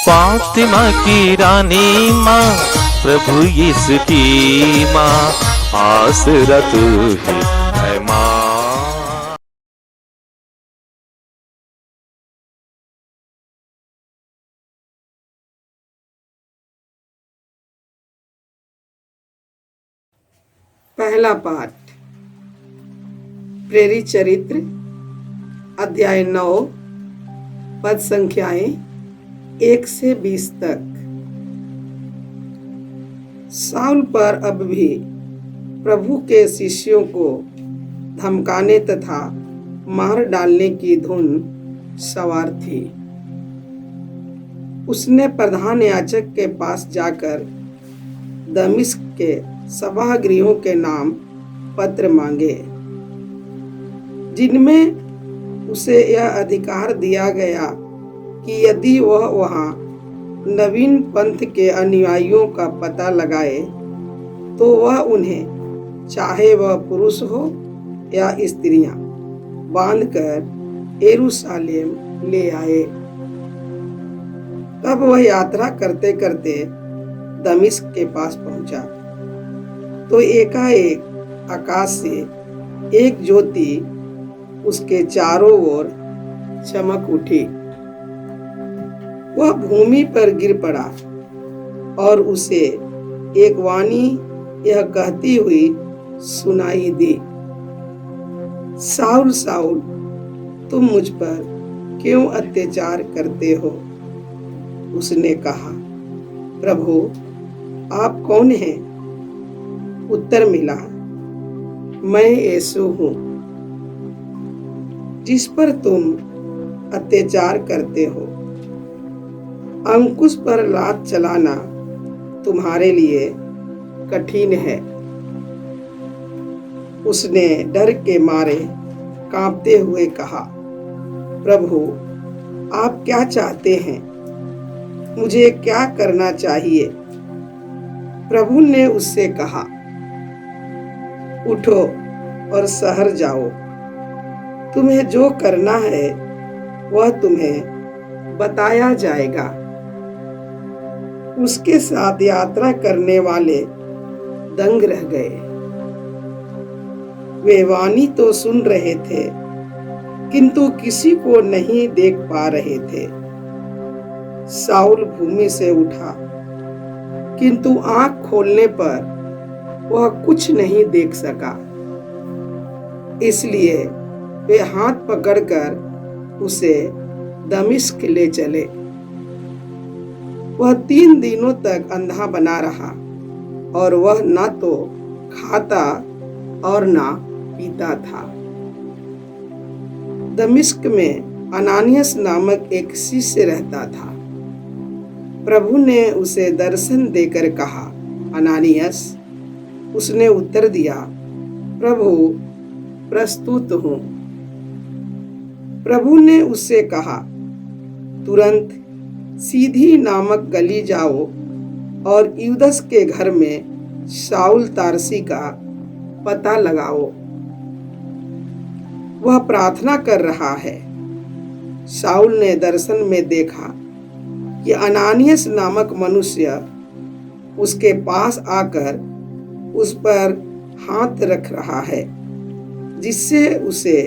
फातिमा की रानी माँ, प्रभु यीशु की माँ, आसरा तू ही है माँ। पहला पाठ प्रेरित चरित्र अध्याय 9 पद संख्याएं 1 से 20 तक। साउल पर अब भी प्रभु के शिष्यों को धमकाने तथा मार डालने की धुन सवार थी। उसने प्रधान याजक के पास जाकर दमिश्क के सभागृहों के नाम पत्र मांगे, जिनमें उसे यह अधिकार दिया गया कि यदि वह वहां नवीन पंथ के अनुयायियों का पता लगाए तो वह उन्हें, चाहे वह पुरुष हो या स्त्रियां, बांधकर यरूशलेम ले आए। तब वह यात्रा करते करते दमिश्क के पास पहुंचा तो एकाएक आकाश से एक ज्योति उसके चारों ओर चमक उठी। वह भूमि पर गिर पड़ा और उसे एक वाणी यह कहती हुई सुनाई दी, साउल साउल, तुम मुझ पर क्यों अत्याचार करते हो? उसने कहा, प्रभु आप कौन हैं? उत्तर मिला, मैं यीशु हूं, जिस पर तुम अत्याचार करते हो। अंकुश पर लात चलाना तुम्हारे लिए कठिन है। उसने डर के मारे कांपते हुए कहा, प्रभु आप क्या चाहते हैं? मुझे क्या करना चाहिए? प्रभु ने उससे कहा, उठो और शहर जाओ, तुम्हें जो करना है वह तुम्हें बताया जाएगा। उसके साथ यात्रा करने वाले दंग रह गए। वे वाणी तो सुन रहे थे किंतु किसी को नहीं देख पा रहे थे। साउल भूमि से उठा किंतु आंख खोलने पर वह कुछ नहीं देख सका। इसलिए वे हाथ पकड़कर उसे दमिश्क ले चले। वह 3 दिनों तक अंधा बना रहा और वह न तो खाता और न पीता था। दमिश्क में अनानियास नामक एक शिष्य रहता था। प्रभु ने उसे दर्शन देकर कहा, अनानियास। उसने उत्तर दिया, प्रभु प्रस्तुत हूं। प्रभु ने उससे कहा, तुरंत सीधी नामक गली जाओ और यूदस के घर में शाऊल तारसी का पता लगाओ। वह प्रार्थना कर रहा है। शाऊल ने दर्शन में देखा कि अनानियास नामक मनुष्य उसके पास आकर उस पर हाथ रख रहा है, जिससे उसे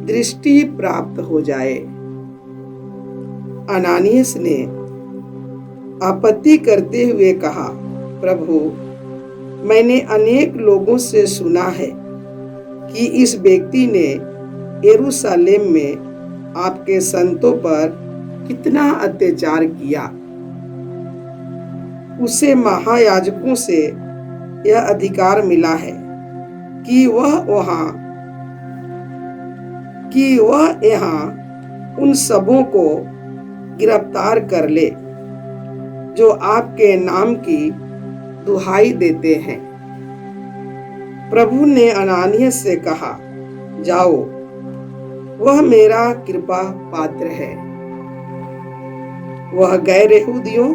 दृष्टि प्राप्त हो जाए। अनानियास ने आपत्ति करते हुए कहा, प्रभु मैंने अनेक लोगों से सुना है कि इस व्यक्ति ने यरूशलेम में आपके संतों पर कितना अत्याचार किया। उसे महायाजकों से यह अधिकार मिला है कि वह यहाँ उन सबों को गिरफ्तार कर ले जो आपके नाम की दुहाई देते हैं। प्रभु ने अनानियास से कहा, जाओ, वह मेरा कृपा पात्र है। वह गैर यहूदियों,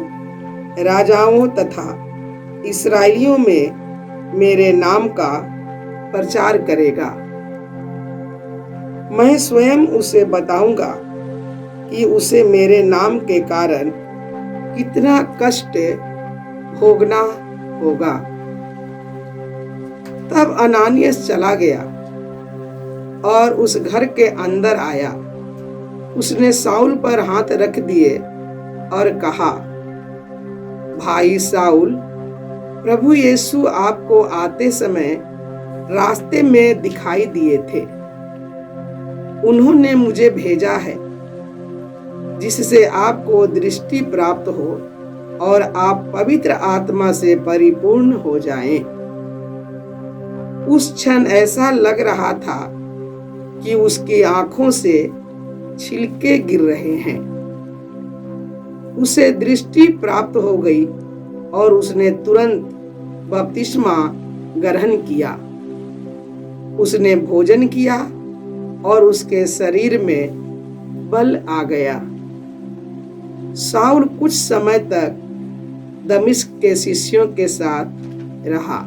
राजाओं तथा इस्राएलियों में मेरे नाम का प्रचार करेगा। मैं स्वयं उसे बताऊंगा कि उसे मेरे नाम के कारण कितना कष्ट भोगना होगा। तब अनानियस चला गया और उस घर के अंदर आया। उसने साउल पर हाथ रख दिए और कहा, भाई साउल, प्रभु यीशु आपको आते समय रास्ते में दिखाई दिए थे। उन्होंने मुझे भेजा है जिससे आपको दृष्टि प्राप्त हो और आप पवित्र आत्मा से परिपूर्ण हो जाएं। उस क्षण ऐसा लग रहा था कि उसकी आंखों से छिलके गिर रहे हैं। उसे दृष्टि प्राप्त हो गई और उसने तुरंत बपतिस्मा ग्रहण किया। उसने भोजन किया और उसके शरीर में बल आ गया। साउल कुछ समय तक दमिश्क के शिष्यों के साथ रहा।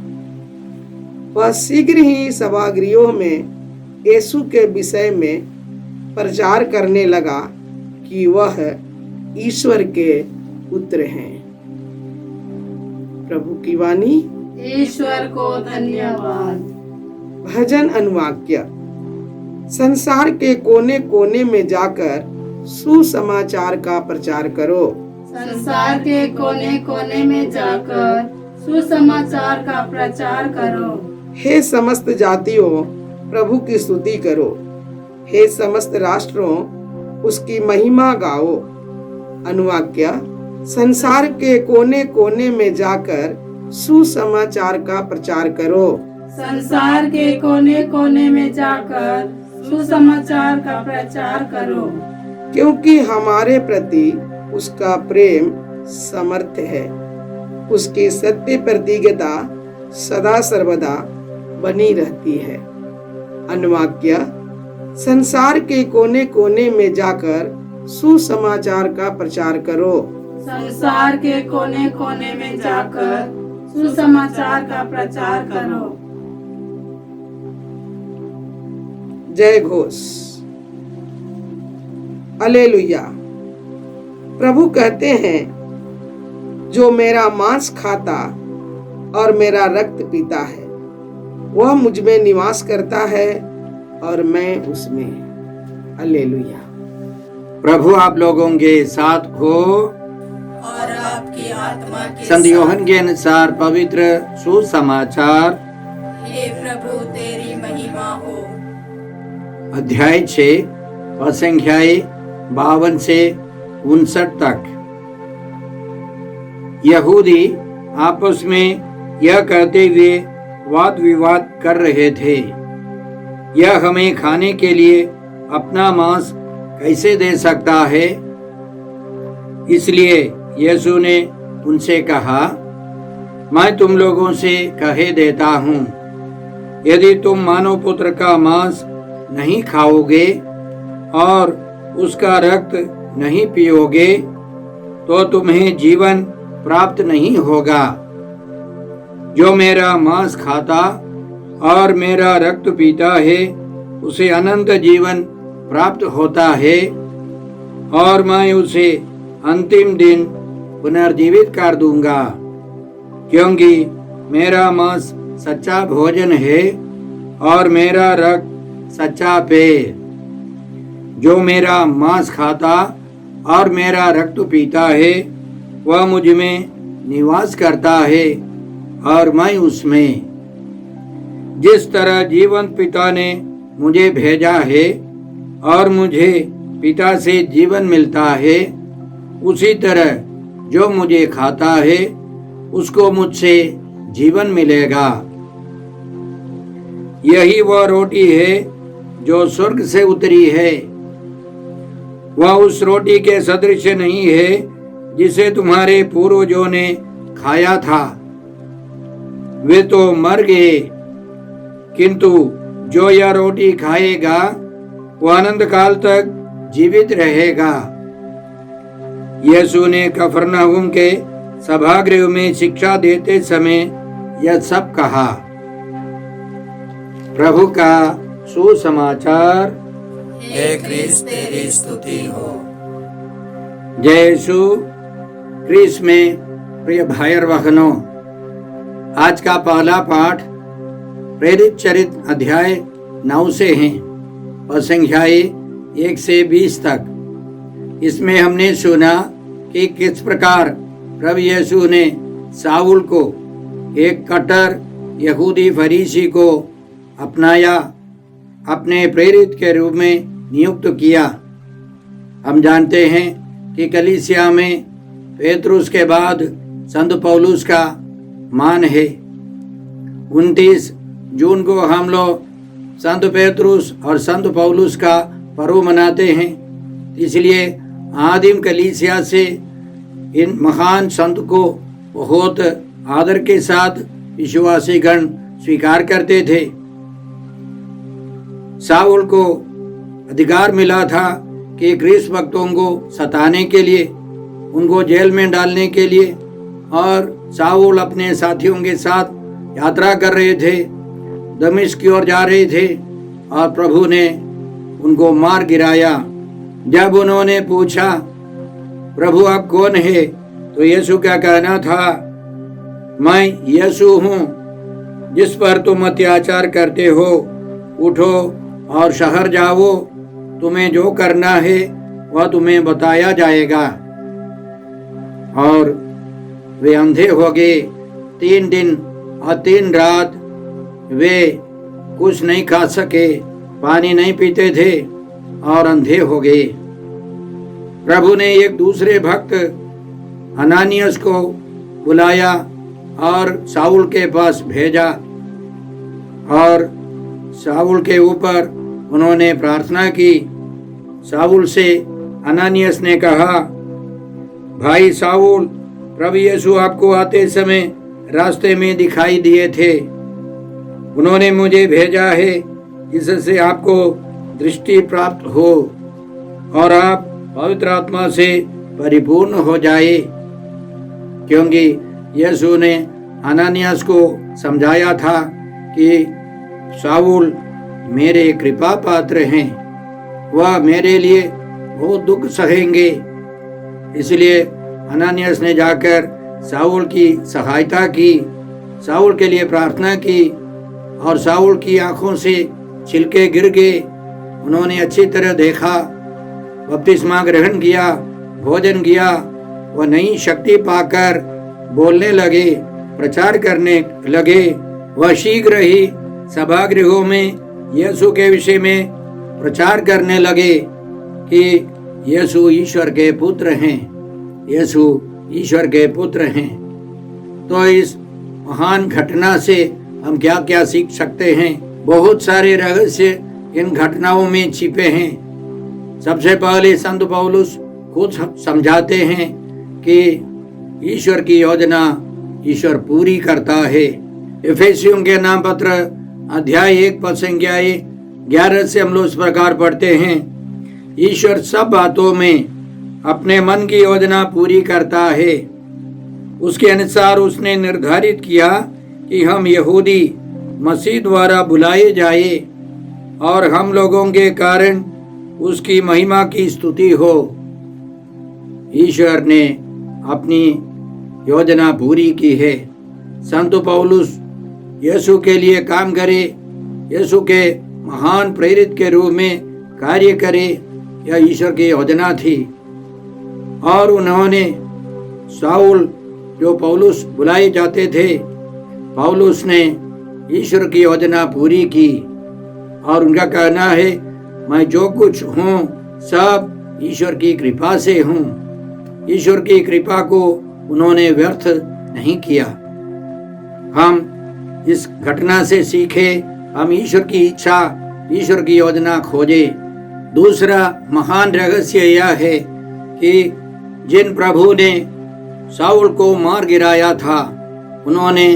वह शीघ्र ही सभागृहों में यीशु के विषय में प्रचार करने लगा कि वह ईश्वर के पुत्र हैं। प्रभु की वाणी। ईश्वर को धन्यवाद। भजन अनुवाक्य। संसार के कोने कोने में जाकर सुसमाचार का प्रचार करो। संसार के कोने कोने में जाकर सुसमाचार का प्रचार करो। हे समस्त जातियों, प्रभु की स्तुति करो। हे समस्त राष्ट्रों, उसकी महिमा गाओ। अनुवाक्य। संसार के कोने कोने में जाकर सुसमाचार का प्रचार करो। संसार के कोने कोने में जाकर सुसमाचार का प्रचार करो। क्योंकि हमारे प्रति उसका प्रेम समर्थ है। उसकी सत्य प्रतिज्ञता सदा सर्वदा बनी रहती है। अनुवाक्य। संसार के कोने कोने में जाकर सुसमाचार का प्रचार करो। संसार के कोने कोने में जाकर सुसमाचार का प्रचार करो। जय घोष। हालेलुया। प्रभु कहते हैं, जो मेरा मांस खाता और मेरा रक्त पीता है वह मुझ में निवास करता है और मैं उसमें। हालेलुया। प्रभु आप लोगों के साथ हो और आपकी आत्मा के संत यूहन्ना के अनुसार पवित्र सुसमाचार। हे प्रभु तेरी महिमा हो। अध्याय 6 पद संख्याएं 52 से 59 तक। यहूदी आपस में यह कहते हुए वाद विवाद कर रहे थे, यह हमें खाने के लिए अपना मांस कैसे दे सकता है। इसलिए यीशु ने उनसे कहा, मैं तुम लोगों से कहे देता हूँ, यदि तुम मानव पुत्र का मांस नहीं खाओगे और उसका रक्त नहीं पियोगे तो तुम्हें जीवन प्राप्त नहीं होगा। जो मेरा मांस खाता और मेरा रक्त पीता है उसे अनंत जीवन प्राप्त होता है और मैं उसे अंतिम दिन पुनर्जीवित कर दूंगा, क्योंकि मेरा मांस सच्चा भोजन है और मेरा रक्त सच्चा पेय। जो मेरा मांस खाता और मेरा रक्त पीता है वह मुझ में निवास करता है और मैं उसमें। जिस तरह जीवंत पिता ने मुझे भेजा है और मुझे पिता से जीवन मिलता है, उसी तरह जो मुझे खाता है उसको मुझसे जीवन मिलेगा। यही वह रोटी है जो स्वर्ग से उतरी है। वह उस रोटी के सदृश नहीं है जिसे तुम्हारे पूर्वजों ने खाया था, वे तो मर गए, किंतु जो यह रोटी खाएगा वह अनंत काल तक जीवित रहेगा। यीशु ने कफरनहूम के सभागृह में शिक्षा देते समय यह सब कहा। प्रभु का सुसमाचार। हे क्रिस्त तेरी स्तुति हो। जय यीशु क्रिस में प्रिय भाई और बहनों, आज का पहला पाठ प्रेरित चरित्र अध्याय 9 से है और संख्याएं 1 से 20 तक। इसमें हमने सुना कि किस प्रकार प्रभु यीशु ने साउल को, एक कट्टर यहूदी फरीसी को अपनाया, अपने प्रेरित के रूप में नियुक्त किया। हम जानते हैं कि कलीसिया में पेतरुस के बाद संत पौलुस का मान है। 29 जून को हम लोग संत पेतरुस और संत पौलुस का पर्व मनाते हैं। इसलिए आदिम कलीसिया से इन महान संत को बहुत आदर के साथ विश्वासी गण स्वीकार करते थे। साउल को अधिकार मिला था कि ग्रीस भक्तों को सताने के लिए, उनको जेल में डालने के लिए, और साउल अपने साथियों के साथ यात्रा कर रहे थे, दमिश्क की ओर जा रहे थे और प्रभु ने उनको मार गिराया। जब उन्होंने पूछा, प्रभु आप कौन है, तो यीशु क्या कहना था, मैं यीशु हूँ जिस पर तुम अत्याचार करते हो। उठो और शहर जाओ, तुम्हें जो करना है वह तुम्हें बताया जाएगा। और वे अंधे हो गए। 3 दिन और 3 रात वे कुछ नहीं खा सके, पानी नहीं पीते थे और अंधे हो गए। प्रभु ने एक दूसरे भक्त अनानियस को बुलाया और साउल के पास भेजा और साउल के ऊपर उन्होंने प्रार्थना की। साउल से अनानियस ने कहा, भाई साउल, प्रभु यीशु आपको आते समय रास्ते में दिखाई दिए थे। उन्होंने मुझे भेजा है जिससे आपको दृष्टि प्राप्त हो और आप पवित्र आत्मा से परिपूर्ण हो जाए। क्योंकि यीशु ने अनानियास को समझाया था कि साउल मेरे कृपा पात्र हैं, वह मेरे लिए बहुत दुख सहेंगे। इसलिए अनानियास ने जाकर साउल की सहायता की, साउल के लिए प्रार्थना की और साउल की आंखों से छिलके गिर गए। उन्होंने अच्छी तरह देखा, बपतिस्मा ग्रहण किया, भोजन किया। वह नई शक्ति पाकर बोलने लगे, प्रचार करने लगे। वह शीघ्र ही सभागृहों में यीशु के विषय में प्रचार करने लगे कि यीशु ईश्वर के पुत्र हैं, यीशु ईश्वर के पुत्र हैं। तो इस महान घटना से हम क्या क्या सीख सकते हैं? बहुत सारे रहस्य इन घटनाओं में छिपे हैं। सबसे पहले संत पौलुस खुद समझाते हैं कि ईश्वर की योजना ईश्वर पूरी करता है। इफिसियों के नाम पत्र अध्याय 1 पद संख्या 11 से हम लोग इस प्रकार पढ़ते हैं, ईश्वर सब बातों में अपने मन की योजना पूरी करता है। उसके अनुसार उसने निर्धारित किया कि हम यहूदी मसीह द्वारा बुलाए जाए और हम लोगों के कारण उसकी महिमा की स्तुति हो। ईश्वर ने अपनी योजना पूरी की है। संत पौलुस यीशु के लिए काम करे, यीशु के महान प्रेरित के रूप में कार्य करे, यह ईश्वर की योजना थी। और उन्होंने साउल जो पौलुस बुलाए जाते थे, पौलुस ने ईश्वर की योजना पूरी की और उनका कहना है, मैं जो कुछ हूँ सब ईश्वर की कृपा से हूँ। ईश्वर की कृपा को उन्होंने व्यर्थ नहीं किया। हम इस घटना से सीखे, हम ईश्वर की इच्छा, ईश्वर की योजना खोजे। दूसरा महान रहस्य यह है कि जिन प्रभु ने साउल को मार गिराया था, उन्होंने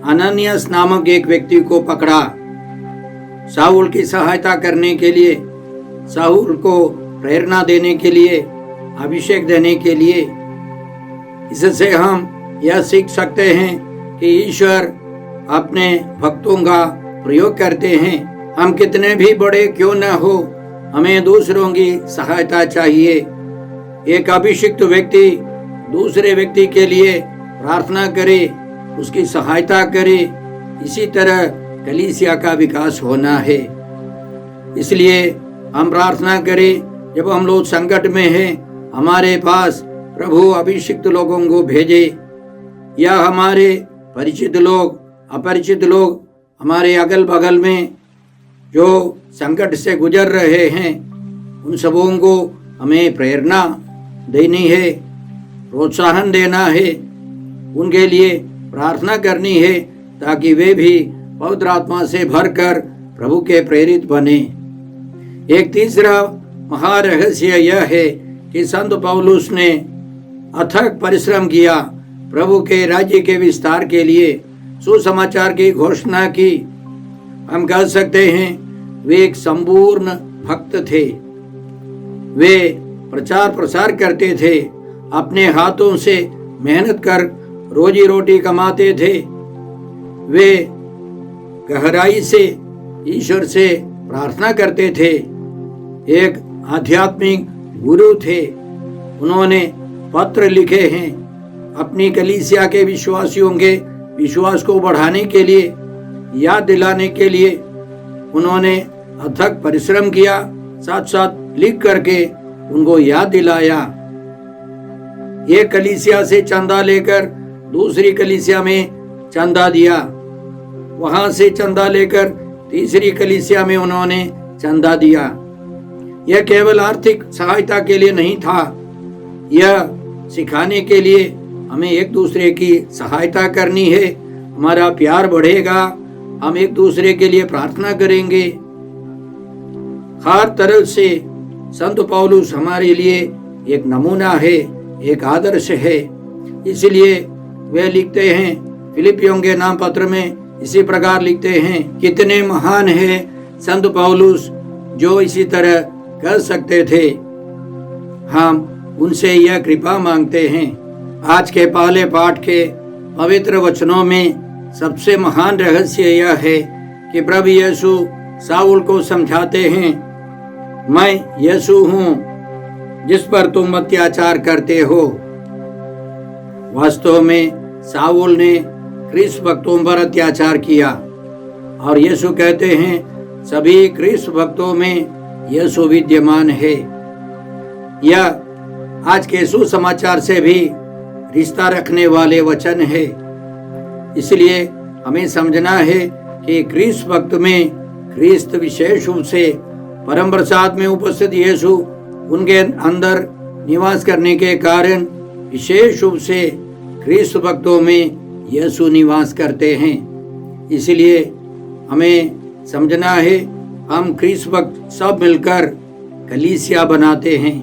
अननियास नामक एक व्यक्ति को पकड़ा साउल की सहायता करने के लिए, साउल को प्रेरणा देने के लिए, अभिषेक देने के लिए। इससे हम यह सीख सकते हैं कि ईश्वर अपने भक्तों का प्रयोग करते हैं। हम कितने भी बड़े क्यों न हो, हमें दूसरों की सहायता चाहिए। एक अभिषिक्त व्यक्ति दूसरे व्यक्ति के लिए प्रार्थना करे, उसकी सहायता करे। इसी तरह कलीसिया का विकास होना है। इसलिए हम प्रार्थना करें, जब हम लोग संकट में हैं, हमारे पास प्रभु अभिषिक्त लोगों को भेजे, या हमारे परिचित लोग, अपरिचित लोग हमारे अगल बगल में जो संकट से गुजर रहे हैं, उन सबों को हमें प्रेरणा देनी है, प्रोत्साहन देना है, उनके लिए प्रार्थना करनी है, ताकि वे भी पवित्र आत्मा से भरकर प्रभु के प्रेरित बने। एक तीसरा महारहस्य यह है कि संत पौलुस ने अथक परिश्रम किया, प्रभु के राज्य के विस्तार के लिए सुसमाचार की घोषणा की। हम कह सकते हैं वे एक संपूर्ण भक्त थे। वे प्रचार प्रसार करते थे, अपने हाथों से मेहनत कर रोजी रोटी कमाते थे। वे गहराई से ईश्वर से प्रार्थना करते थे, एक आध्यात्मिक गुरु थे। उन्होंने पत्र लिखे हैं अपनी कलीसिया के विश्वासियों के विश्वास को बढ़ाने के लिए, याद दिलाने के लिए। उन्होंने अथक परिश्रम किया, साथ साथ लिख करके उनको याद दिलाया। एक कलीसिया से चंदा लेकर दूसरी कलीसिया में चंदा दिया, वहां से चंदा लेकर तीसरी कलीसिया में उन्होंने चंदा दिया। यह केवल आर्थिक सहायता के लिए नहीं था, यह सिखाने के लिए हमें एक दूसरे की सहायता करनी है। हमारा प्यार बढ़ेगा, हम एक दूसरे के लिए प्रार्थना करेंगे। हर तरह से संत पौलुस हमारे लिए एक नमूना है, एक आदर्श है। इसलिए वे लिखते हैं फिलिपियों के नाम पत्र में इसी प्रकार लिखते हैं, कितने महान है संत पौलुस जो इसी तरह कर सकते थे। हम उनसे यह कृपा मांगते हैं। आज के पहले पाठ के पवित्र वचनों में सबसे महान रहस्य यह है कि प्रभु यीशु साउल को समझाते हैं, मैं यीशु हूँ जिस पर तुम अत्याचार करते हो। वास्तव में साउल ने ख्रीस्त भक्तों पर अत्याचार किया, और यीशु कहते हैं सभी ख्रीस्त भक्तों में यीशु विद्यमान है। यह आज के सुसमाचार से भी रिश्ता रखने वाले वचन है। इसलिए हमें समझना है कि ख्रीस्त भक्त में ख्रीस्त विशेष रूप से परम प्रसाद में उपस्थित यीशु उनके अंदर निवास करने के कारण विशेष रूप से ख्रीस्त भक्तों में यीशु निवास करते हैं। इसलिए हमें समझना है हम ख्रीस्त भक्त सब मिलकर कलीसिया बनाते हैं,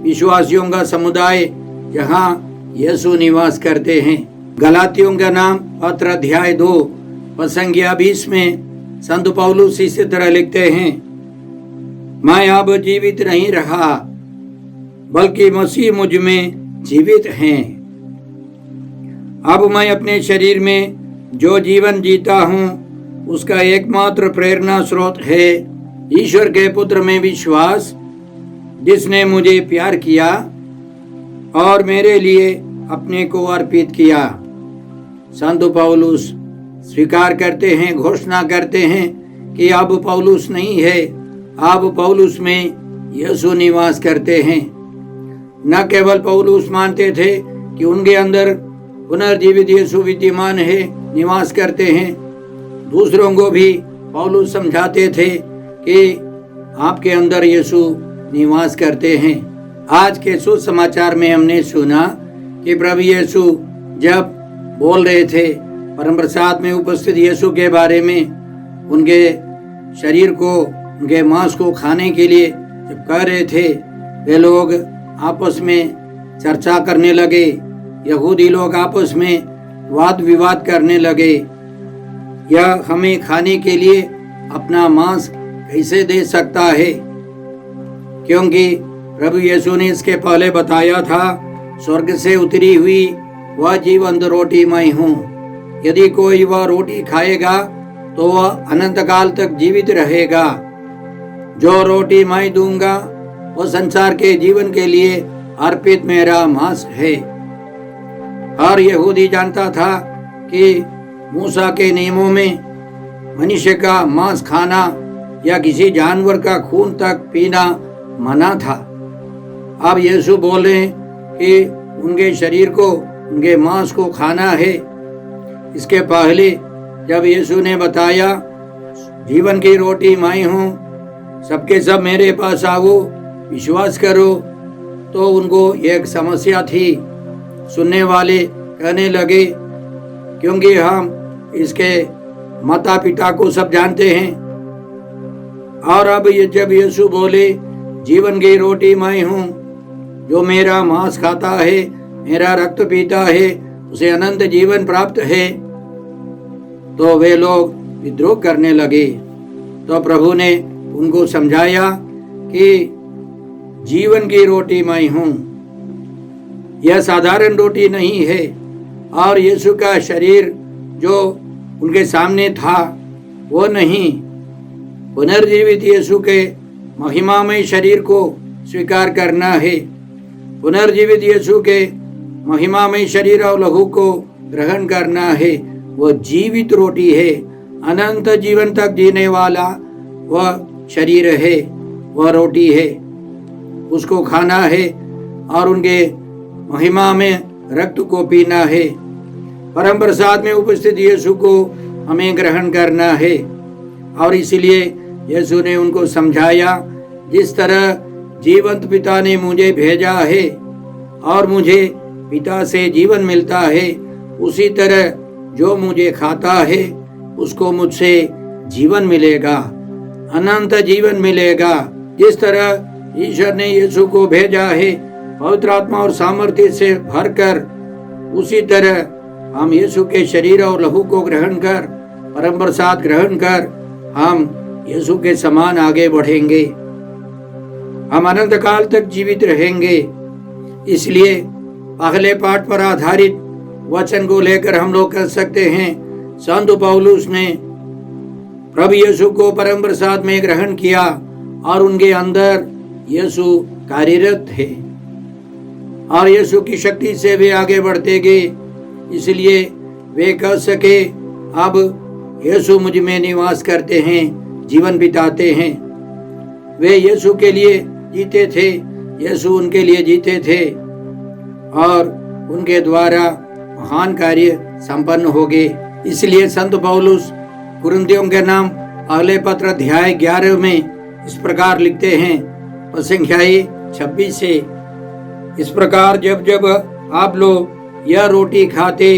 विश्वासियों का समुदाय जहाँ यीशु निवास करते हैं। गलातियों का नाम पत्र अध्याय 2 पसंगिया 20 में संत पौलुस इसी तरह लिखते हैं, मैं अब जीवित नहीं रहा बल्कि मसीह मुझ में जीवित हैं। अब मैं अपने शरीर में जो जीवन जीता हूँ उसका एकमात्र प्रेरणा स्रोत है ईश्वर के पुत्र में विश्वास, जिसने मुझे प्यार किया और मेरे लिए अपने को अर्पित किया। संत पौलुस स्वीकार करते हैं, घोषणा करते हैं कि अब पौलुस नहीं है, अब पौलुस में यीशु निवास करते हैं। न केवल पौलुस मानते थे कि उनके अंदर पुनर्जीवित यीशु विद्यमान है, निवास करते हैं, दूसरों को भी पौलुस समझाते थे कि आपके अंदर यीशु निवास करते हैं। आज के सुसमाचार में हमने सुना कि प्रभु यीशु जब बोल रहे थे परम प्रसाद में उपस्थित यीशु के बारे में, उनके शरीर को, उनके मांस को खाने के लिए जब कह रहे थे, वे लोग आपस में चर्चा करने लगे। यहूदी लोग आपस में वाद विवाद करने लगे, यह हमें खाने के लिए अपना मांस कैसे दे सकता है, क्योंकि प्रभु यीशु ने इसके पहले बताया था, स्वर्ग से उतरी हुई वह जीवंत रोटी मैं हूँ। यदि कोई वह रोटी खाएगा तो वह अनंत काल तक जीवित रहेगा। जो रोटी मैं दूंगा वह संसार के जीवन के लिए अर्पित मेरा मांस है। हर यहूदी जानता था कि मूसा के नियमों में मनुष्य का मांस खाना या किसी जानवर का खून तक पीना मना था। अब यीशु बोले कि उनके शरीर को, उनके मांस को खाना है। इसके पहले जब यीशु ने बताया जीवन की रोटी मैं हूँ, सबके सब मेरे पास आओ, विश्वास करो, तो उनको एक समस्या थी। सुनने वाले कहने लगे, क्योंकि हम इसके माता पिता को सब जानते हैं। और अब जब यीशु बोले जीवन की रोटी मैं हूँ, जो मेरा मांस खाता है, मेरा रक्त पीता है, उसे अनंत जीवन प्राप्त है, तो वे लोग विद्रोह करने लगे। तो प्रभु ने उनको समझाया कि जीवन की रोटी मैं हूँ। यह साधारण रोटी नहीं है। और यीशु का शरीर जो उनके सामने था वो नहीं, पुनर्जीवित यीशु के महिमामय शरीर को स्वीकार करना है। पुनर्जीवित यीशु के महिमामय शरीर और लहू को ग्रहण करना है। वह जीवित रोटी है, अनंत जीवन तक जीने वाला वह शरीर है, वह रोटी है, उसको खाना है और उनके महिमा में रक्त को पीना है। परम प्रसाद में उपस्थित यीशु को हमें ग्रहण करना है। और इसलिए यीशु ने उनको समझाया, जिस तरह जीवंत पिता ने मुझे भेजा है और मुझे पिता से जीवन मिलता है, उसी तरह जो मुझे खाता है उसको मुझसे जीवन मिलेगा, अनंत जीवन मिलेगा। जिस तरह ईश्वर ने यीशु को भेजा है पवित्र आत्मा और सामर्थ्य से भरकर, उसी तरह हम यीशु के शरीर और लहू को ग्रहण कर, परम प्रसाद ग्रहण कर, हम यीशु के समान आगे बढ़ेंगे। हम अनंत काल तक जीवित रहेंगे। इसलिए पहले पाठ पर आधारित वचन को लेकर हम लोग कह सकते हैं, संत पौलुस ने प्रभु यीशु को परम प्रसाद में ग्रहण किया और उनके अंदर यीशु कार्यरत थे और यीशु की शक्ति से वे आगे बढ़ते गए। इसलिए वे कह सके, अब यीशु मुझ में निवास करते हैं, जीवन बिताते हैं। वे यीशु के लिए जीते थे, यीशु उनके लिए जीते थे और उनके द्वारा महान कार्य संपन्न हो गए। इसलिए संत पौलुस कुरिन्थियों के नाम पहले पत्र अध्याय 11 में इस प्रकार लिखते हैं, संख्याई 26 से, इस प्रकार जब जब आप लोग यह रोटी खाते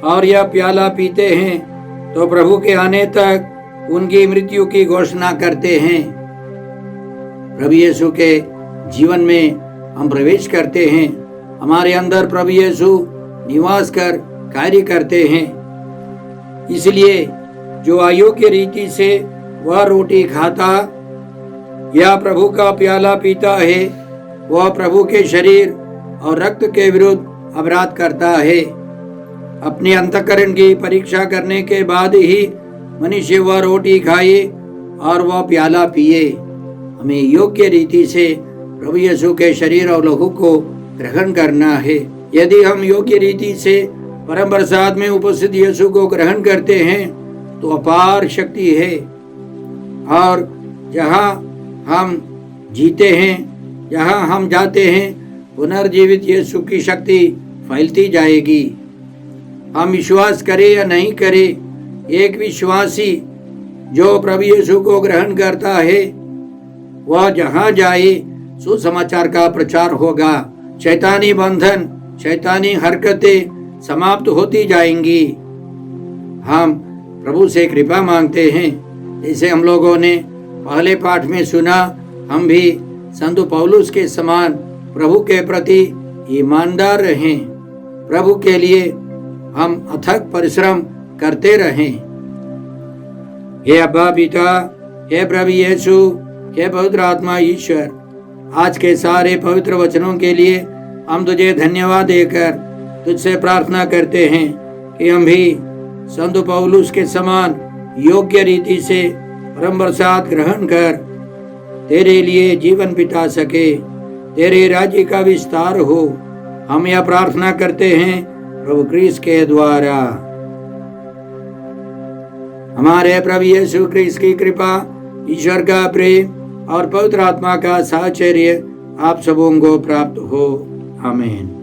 और यह प्याला पीते हैं तो प्रभु के आने तक उनकी मृत्यु की घोषणा करते हैं। प्रभु यीशु के जीवन में हम प्रवेश करते हैं, हमारे अंदर प्रभु यीशु निवास कर कार्य करते हैं। इसलिए जो अयोग्य रीति से वह रोटी खाता या प्रभु का प्याला पीता है, वह प्रभु के शरीर और रक्त के विरुद्ध अपराध करता है। अपने अंतःकरण की परीक्षा करने के बाद ही मनुष्य वह रोटी खाए और वह प्याला पिए। हमें योग्य रीति से प्रभु यीशु के शरीर और लहू को ग्रहण करना है। यदि हम योग्य रीति से परम प्रसाद में उपस्थित यीशु को ग्रहण करते हैं तो अपार शक्ति है और जहाँ हम जीते हैं, जहाँ हम जाते हैं, पुनर्जीवित यीशु की शक्ति फैलती जाएगी। हम विश्वास करें या नहीं करें, एक विश्वासी जो प्रभु यीशु को ग्रहण करता है वह जहाँ जाए सुसमाचार का प्रचार होगा। शैतानी बंधन, शैतानी हरकतें समाप्त होती जाएंगी। हम प्रभु से कृपा मांगते हैं, जैसे हम लोगों ने पहले पाठ में सुना, हम भी संत पौलुस के समान प्रभु के प्रति ईमानदार रहें, प्रभु के लिए हम अथक परिश्रम करते रहें। हे अब्बा पिता, हे प्रभु यीशु, हे पवित्र आत्मा ईश्वर, आज के सारे पवित्र वचनों के लिए हम तुझे धन्यवाद देकर तुझसे प्रार्थना करते हैं कि हम भी संत पौलुस के समान योग्य रीति से परम प्रसाद ग्रहण कर तेरे लिए जीवन बिता सके, तेरे राज्य का विस्तार हो। हम यह प्रार्थना करते हैं प्रभु क्रिस्त के द्वारा। हमारे प्रभु यीशु क्रिस्त की कृपा, ईश्वर का प्रेम और पवित्र आत्मा का साहचर्य आप सबों को प्राप्त हो। आमीन।